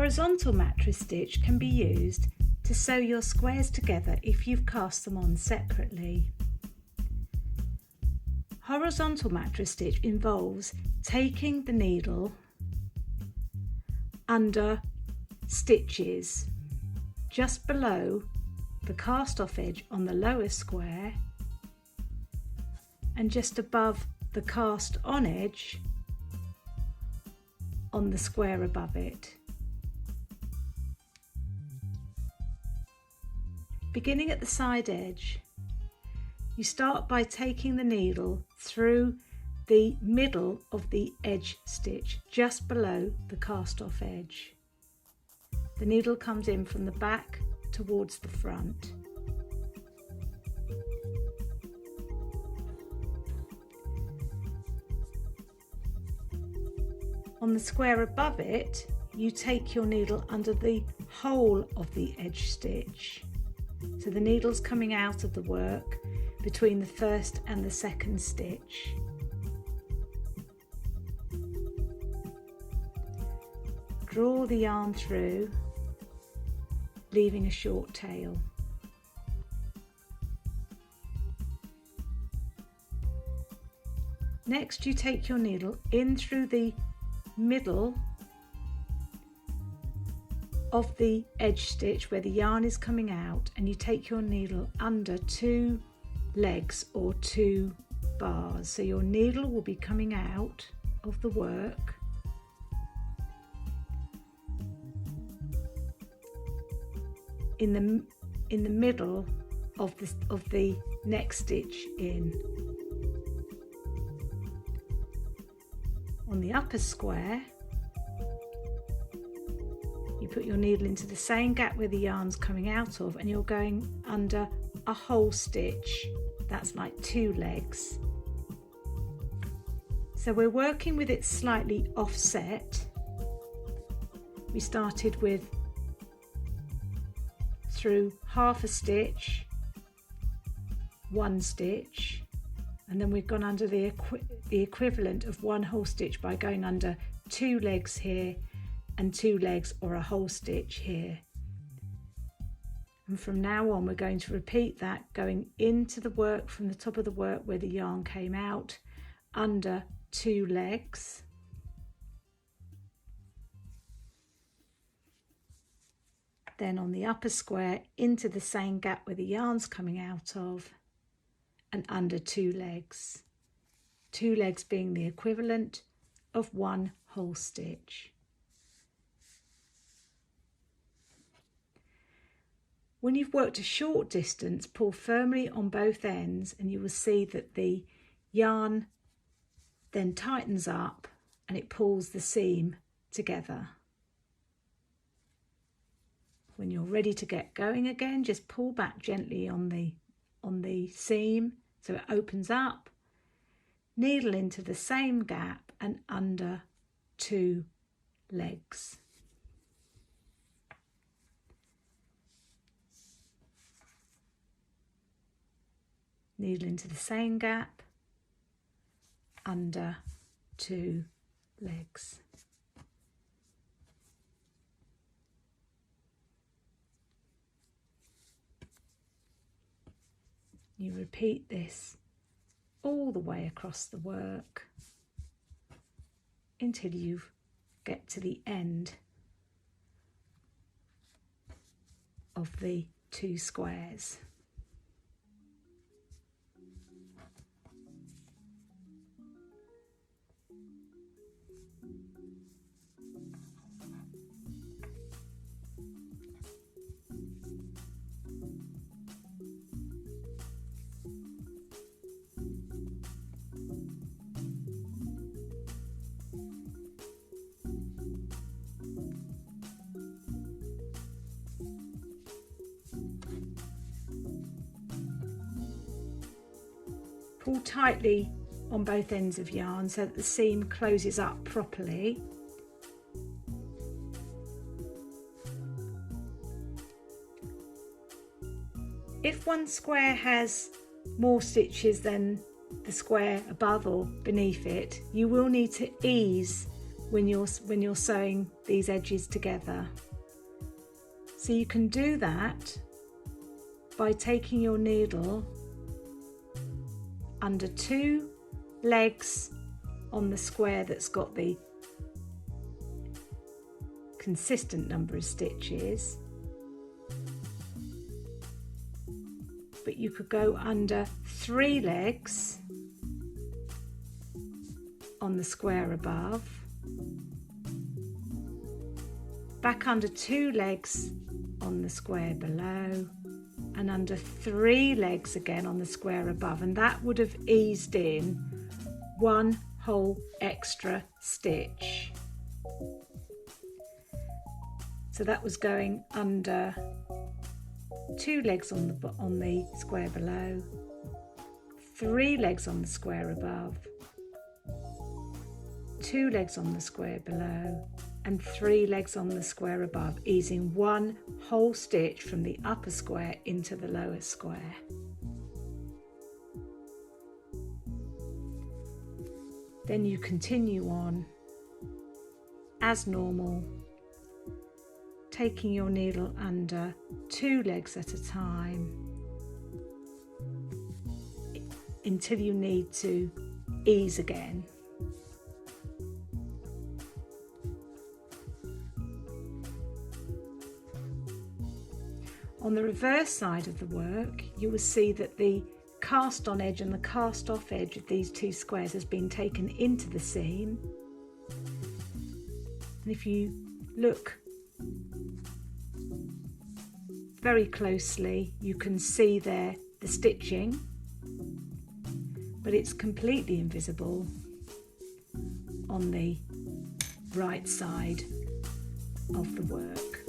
horizontal mattress stitch can be used to sew your squares together if you've cast them on separately. Horizontal mattress stitch involves taking the needle under stitches just below the cast off edge on the lowest square and just above the cast on edge on the square above it. Beginning at the side edge, you start by taking the needle through the middle of the edge stitch just below the cast off edge. The needle comes in from the back towards the front. On the square above it, you take your needle under the whole of the edge stitch. So the needle's coming out of the work between the first and the second stitch. Draw the yarn through, leaving a short tail. Next, you take your needle in through the middle of the edge stitch where the yarn is coming out, and you take your needle under 2 legs or 2 bars. So your needle will be coming out of the work in the middle of the next stitch in. On the upper square, you put your needle into the same gap where the yarn's coming out of, and you're going under a whole stitch. That's like 2 legs. So we're working with it slightly offset. We started with through half a stitch, 1 stitch, and then we've gone under the equivalent of 1 whole stitch by going under 2 legs here and 2 legs or a whole stitch here. And from now on we're going to repeat that, going into the work from the top of the work where the yarn came out, under 2 legs, then on the upper square into the same gap where the yarn's coming out of, and under 2 legs. 2 legs being the equivalent of 1 whole stitch. When you've worked a short distance, pull firmly on both ends and you will see that the yarn then tightens up and it pulls the seam together. When you're ready to get going again, just pull back gently on the seam so it opens up, needle into the same gap and under 2 legs. Needle into the same gap, under 2 legs. You repeat this all the way across the work until you get to the end of the 2 squares. Pull tightly on both ends of yarn so that the seam closes up properly. If one square has more stitches than the square above or beneath it, you will need to ease when you're sewing these edges together. So you can do that by taking your needle under 2 legs on the square that's got the consistent number of stitches, but you could go under 3 legs on the square above, back under 2 legs on the square below, and under 3 legs again on the square above, and that would have eased in 1 whole extra stitch. So that was going under 2 legs on the square below, 3 legs on the square above, 2 legs on the square below, and 3 legs on the square above, easing 1 whole stitch from the upper square into the lower square. Then you continue on as normal, taking your needle under 2 legs at a time until you need to ease again. On the reverse side of the work, you will see that the cast on edge and the cast off edge of these 2 squares has been taken into the seam. And if you look very closely, you can see there the stitching, but it's completely invisible on the right side of the work.